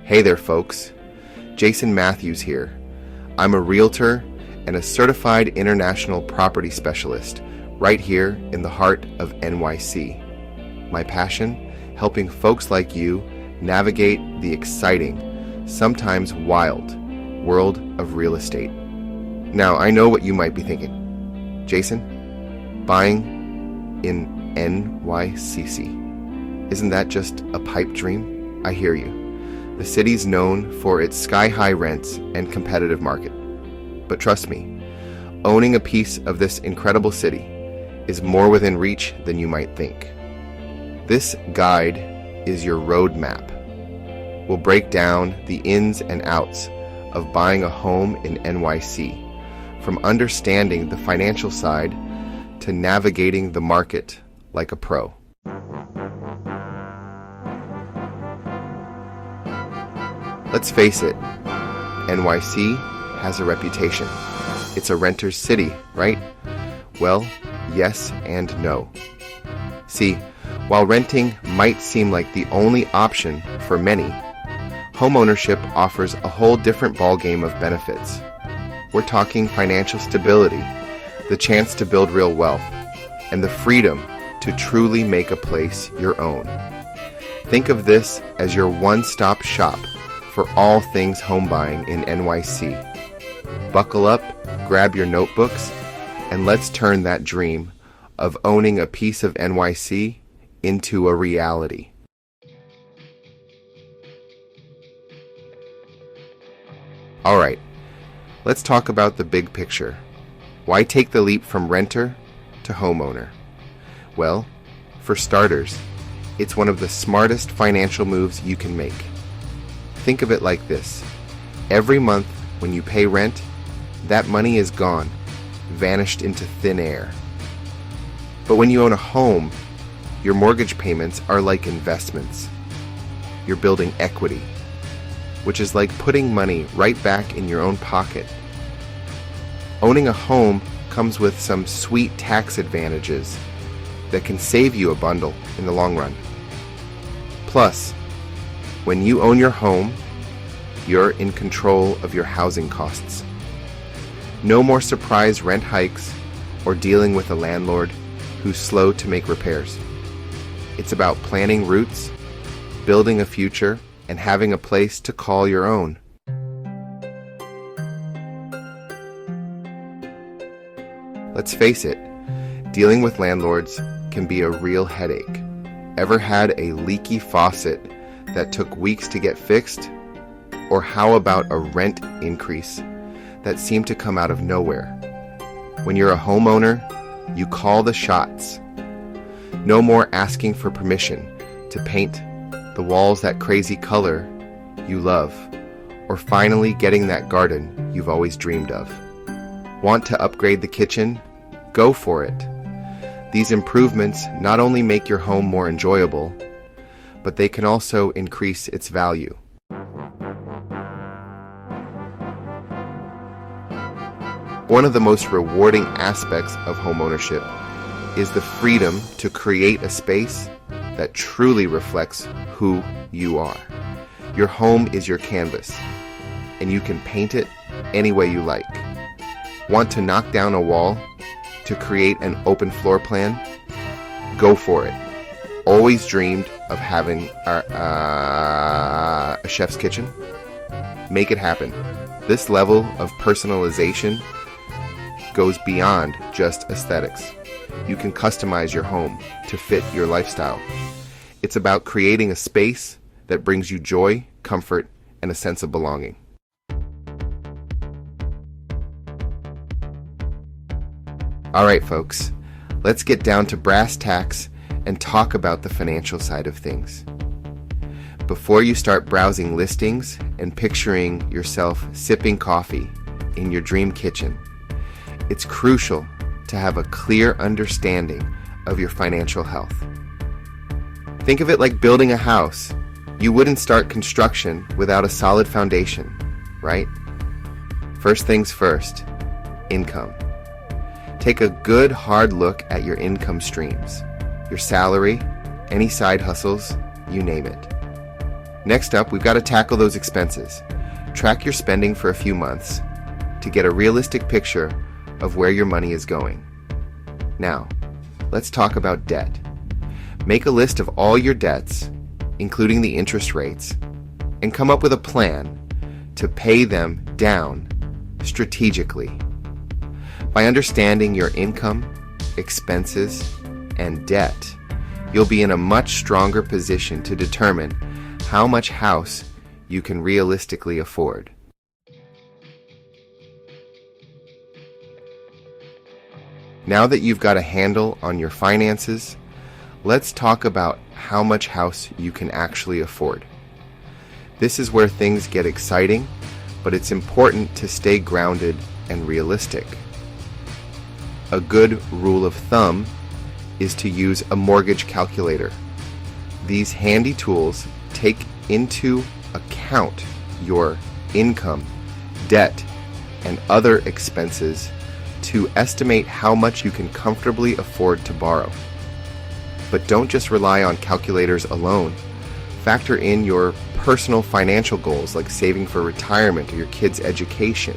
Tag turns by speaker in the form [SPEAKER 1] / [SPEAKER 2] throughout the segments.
[SPEAKER 1] Hey there, folks. Jason Matthews here. I'm a realtor and a certified international property specialist right here in the heart of NYC. My passion, helping folks like you navigate the exciting, sometimes wild, world of real estate. Now, I know what you might be thinking. Jason, buying in NYCC. Isn't that just a pipe dream? I hear you. The city's known for its sky-high rents and competitive market. But trust me, owning a piece of this incredible city is more within reach than you might think. This guide is your roadmap. We'll break down the ins and outs of buying a home in NYC, from understanding the financial side to navigating the market like a pro. Let's face it, NYC has a reputation. It's a renter's city, right? Well, yes and no. See, while renting might seem like the only option for many, homeownership offers a whole different ballgame of benefits. We're talking financial stability, the chance to build real wealth, and the freedom to truly make a place your own. Think of this as your one-stop shop for all things home buying in NYC. Buckle up, grab your notebooks, and let's turn that dream of owning a piece of NYC into a reality. All right, let's talk about the big picture. Why take the leap from renter to homeowner? Well, for starters, it's one of the smartest financial moves you can make. Think of it like this. Every month when you pay rent, that money is gone, vanished into thin air. But when you own a home, your mortgage payments are like investments. You're building equity, which is like putting money right back in your own pocket. Owning a home comes with some sweet tax advantages that can save you a bundle in the long run. Plus, when you own your home, you're in control of your housing costs. No more surprise rent hikes or dealing with a landlord who's slow to make repairs. It's about planning routes, building a future, and having a place to call your own. Let's face it, dealing with landlords can be a real headache. Ever had a leaky faucet that took weeks to get fixed? Or how about a rent increase that seemed to come out of nowhere? When you're a homeowner, you call the shots. No more asking for permission to paint the walls that crazy color you love, or finally getting that garden you've always dreamed of. Want to upgrade the kitchen? Go for it. These improvements not only make your home more enjoyable, but they can also increase its value. One of the most rewarding aspects of homeownership is the freedom to create a space that truly reflects who you are. Your home is your canvas, and you can paint it any way you like. Want to knock down a wall to create an open floor plan? Go for it. Always dreamed of having a chef's kitchen? Make it happen. This level of personalization goes beyond just aesthetics. You can customize your home to fit your lifestyle. It's about creating a space that brings you joy, comfort, and a sense of belonging. All right, folks, let's get down to brass tacks and talk about the financial side of things. Before you start browsing listings and picturing yourself sipping coffee in your dream kitchen, it's crucial to have a clear understanding of your financial health. Think of it like building a house. You wouldn't start construction without a solid foundation, right? First things first, income. Take a good hard look at your income streams, your salary, any side hustles, you name it. Next up, we've got to tackle those expenses. Track your spending for a few months to get a realistic picture of where your money is going. Now, let's talk about debt. Make a list of all your debts, including the interest rates, and come up with a plan to pay them down strategically. By understanding your income, expenses, and debt, you'll be in a much stronger position to determine how much house you can realistically afford. Now that you've got a handle on your finances, let's talk about how much house you can actually afford. This is where things get exciting, but it's important to stay grounded and realistic. A good rule of thumb is to use a mortgage calculator. These handy tools take into account your income, debt, and other expenses to estimate how much you can comfortably afford to borrow. But don't just rely on calculators alone. Factor in your personal financial goals like saving for retirement or your kids' education.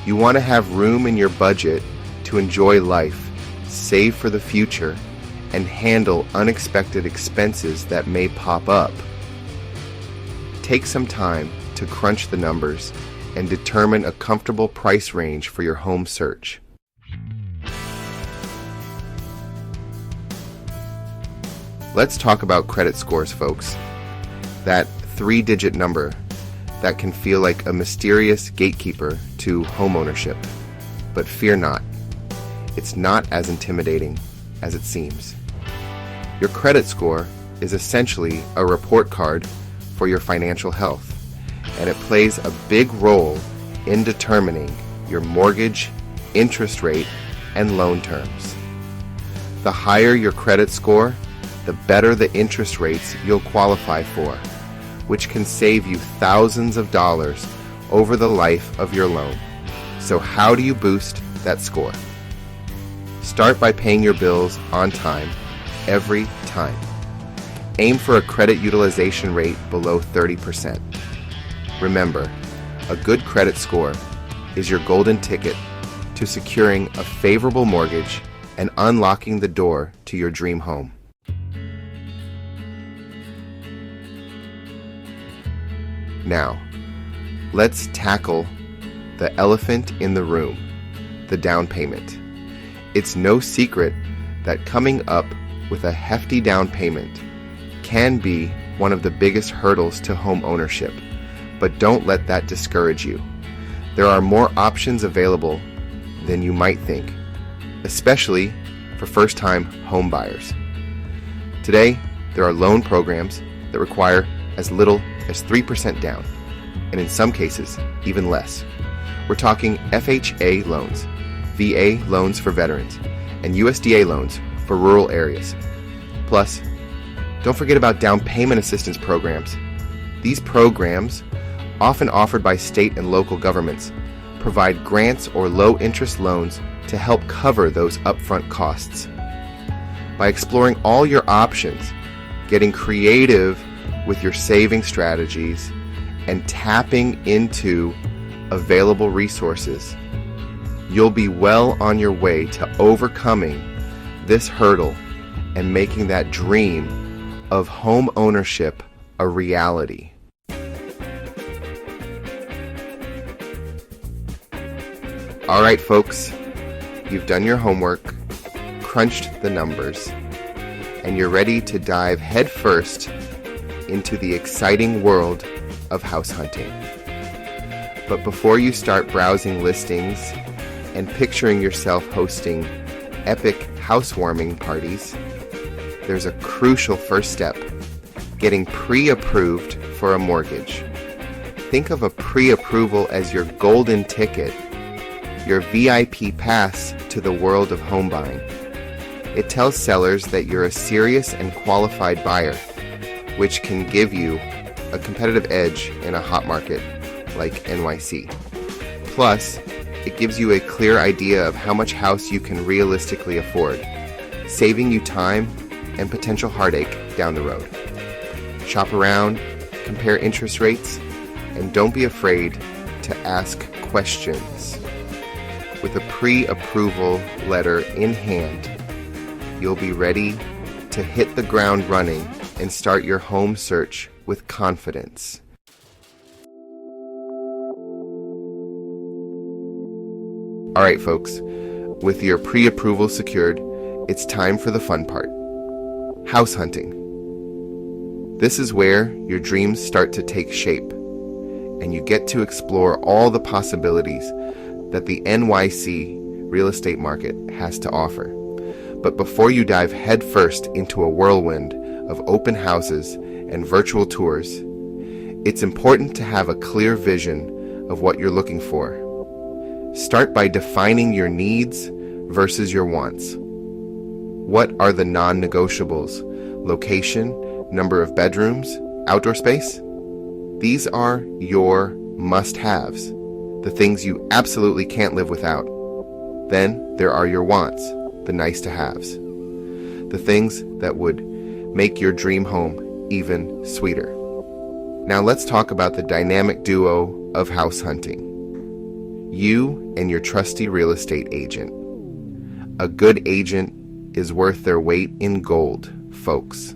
[SPEAKER 1] You want to have room in your budget to enjoy life, save for the future, and handle unexpected expenses that may pop up. Take some time to crunch the numbers and determine a comfortable price range for your home search. Let's talk about credit scores, folks. That 3-digit number that can feel like a mysterious gatekeeper to homeownership. But fear not. It's not as intimidating as it seems. Your credit score is essentially a report card for your financial health, and it plays a big role in determining your mortgage, interest rate, and loan terms. The higher your credit score, the better the interest rates you'll qualify for, which can save you thousands of dollars over the life of your loan. So how do you boost that score? Start by paying your bills on time, every time. Aim for a credit utilization rate below 30%. Remember, a good credit score is your golden ticket to securing a favorable mortgage and unlocking the door to your dream home. Now, let's tackle the elephant in the room, the down payment. It's no secret that coming up with a hefty down payment can be one of the biggest hurdles to home ownership, but don't let that discourage you. There are more options available than you might think, especially for first-time home buyers. Today, there are loan programs that require as little as 3% down, and in some cases, even less. We're talking FHA loans, VA loans for veterans, and USDA loans for rural areas. Plus, don't forget about down payment assistance programs. These programs, often offered by state and local governments, provide grants or low-interest loans to help cover those upfront costs. By exploring all your options, getting creative with your saving strategies, and tapping into available resources, you'll be well on your way to overcoming this hurdle and making that dream of home ownership a reality. All right, folks, you've done your homework, crunched the numbers, and you're ready to dive headfirst into the exciting world of house hunting. But before you start browsing listings and picturing yourself hosting epic housewarming parties, there's a crucial first step: getting pre-approved for a mortgage. Think of a pre-approval as your golden ticket, your VIP pass to the world of home buying. It tells sellers that you're a serious and qualified buyer, which can give you a competitive edge in a hot market like NYC. Plus, it gives you a clear idea of how much house you can realistically afford, saving you time and potential heartache down the road. Shop around, compare interest rates, and don't be afraid to ask questions. With a pre-approval letter in hand, you'll be ready to hit the ground running and start your home search with confidence. All right, folks, with your pre-approval secured, it's time for the fun part. House hunting. This is where your dreams start to take shape, and you get to explore all the possibilities that the NYC real estate market has to offer. But before you dive headfirst into a whirlwind of open houses and virtual tours, it's important to have a clear vision of what you're looking for. Start by defining your needs versus your wants. What are the non-negotiables? Location, number of bedrooms, outdoor space? These are your must-haves, the things you absolutely can't live without. Then there are your wants, the nice-to-haves, the things that would make your dream home even sweeter. Now let's talk about the dynamic duo of house hunting. You and your trusty real estate agent. A good agent is worth their weight in gold, folks.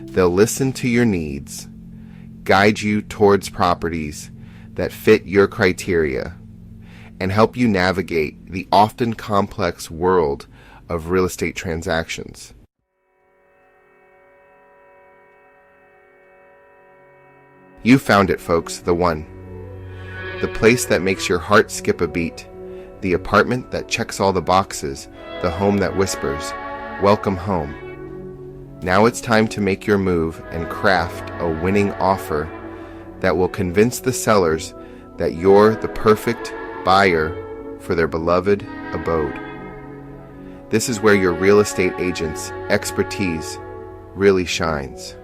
[SPEAKER 1] They'll listen to your needs, guide you towards properties that fit your criteria, and help you navigate the often complex world of real estate transactions. You found it, folks, the one. The place that makes your heart skip a beat, the apartment that checks all the boxes, the home that whispers, "Welcome home." Now it's time to make your move and craft a winning offer that will convince the sellers that you're the perfect buyer for their beloved abode. This is where your real estate agent's expertise really shines.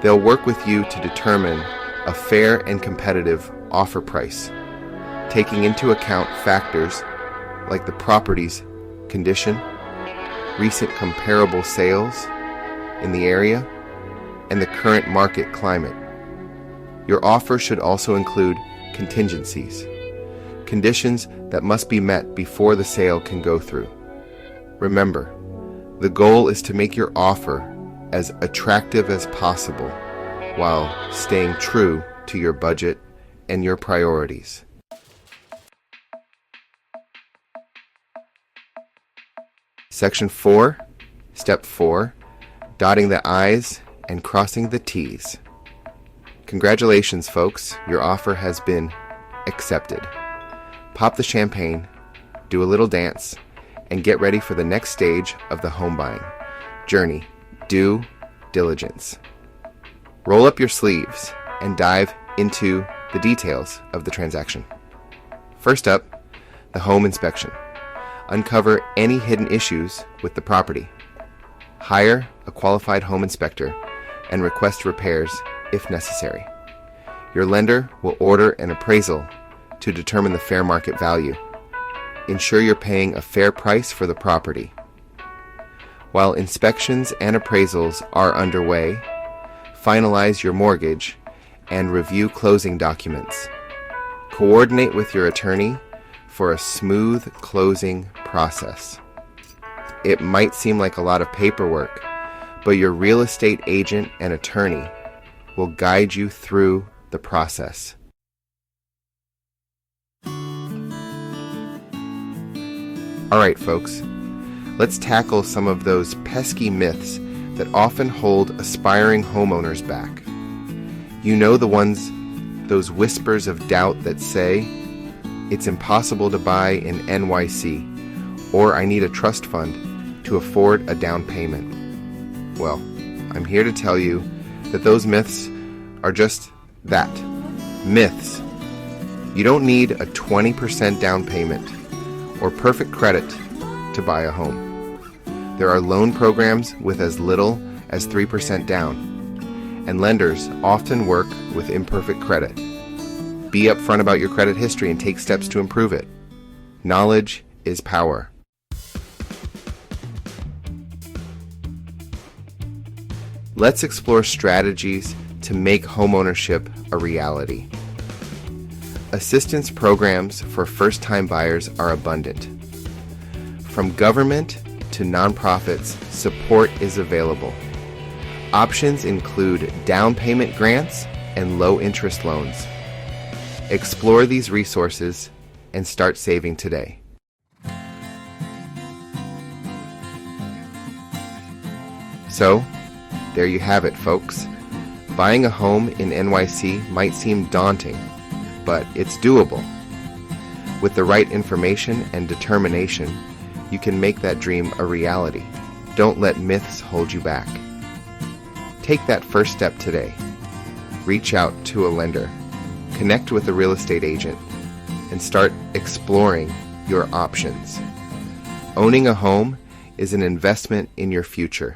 [SPEAKER 1] They'll work with you to determine a fair and competitive offer price, taking into account factors like the property's condition, recent comparable sales in the area, and the current market climate. Your offer should also include contingencies, conditions that must be met before the sale can go through. Remember, the goal is to make your offer as attractive as possible while staying true to your budget and your priorities. Section 4, Step 4, dotting the I's and crossing the T's. Congratulations, folks, your offer has been accepted. Pop the champagne, do a little dance, and get ready for the next stage of the home buying journey, due diligence. Roll up your sleeves and dive into the details of the transaction. First up, the home inspection. Uncover any hidden issues with the property. Hire a qualified home inspector and request repairs if necessary. Your lender will order an appraisal to determine the fair market value. Ensure you're paying a fair price for the property. While inspections and appraisals are underway, finalize your mortgage and review closing documents. Coordinate with your attorney for a smooth closing process. It might seem like a lot of paperwork, but your real estate agent and attorney will guide you through the process. All right, folks, let's tackle some of those pesky myths that often hold aspiring homeowners back. You know the ones, those whispers of doubt that say, it's impossible to buy in NYC, or I need a trust fund to afford a down payment. Well, I'm here to tell you that those myths are just that, myths. You don't need a 20% down payment or perfect credit to buy a home. There are loan programs with as little as 3% down, and lenders often work with imperfect credit. Be upfront about your credit history and take steps to improve it. Knowledge is power. Let's explore strategies to make homeownership a reality. Assistance programs for first-time buyers are abundant. From government to nonprofits, support is available. Options include down payment grants and low-interest loans. Explore these resources and start saving today. So, there you have it, folks. Buying a home in NYC might seem daunting, but it's doable. With the right information and determination, you can make that dream a reality. Don't let myths hold you back. Take that first step today. Reach out to a lender, connect with a real estate agent, and start exploring your options. Owning a home is an investment in your future.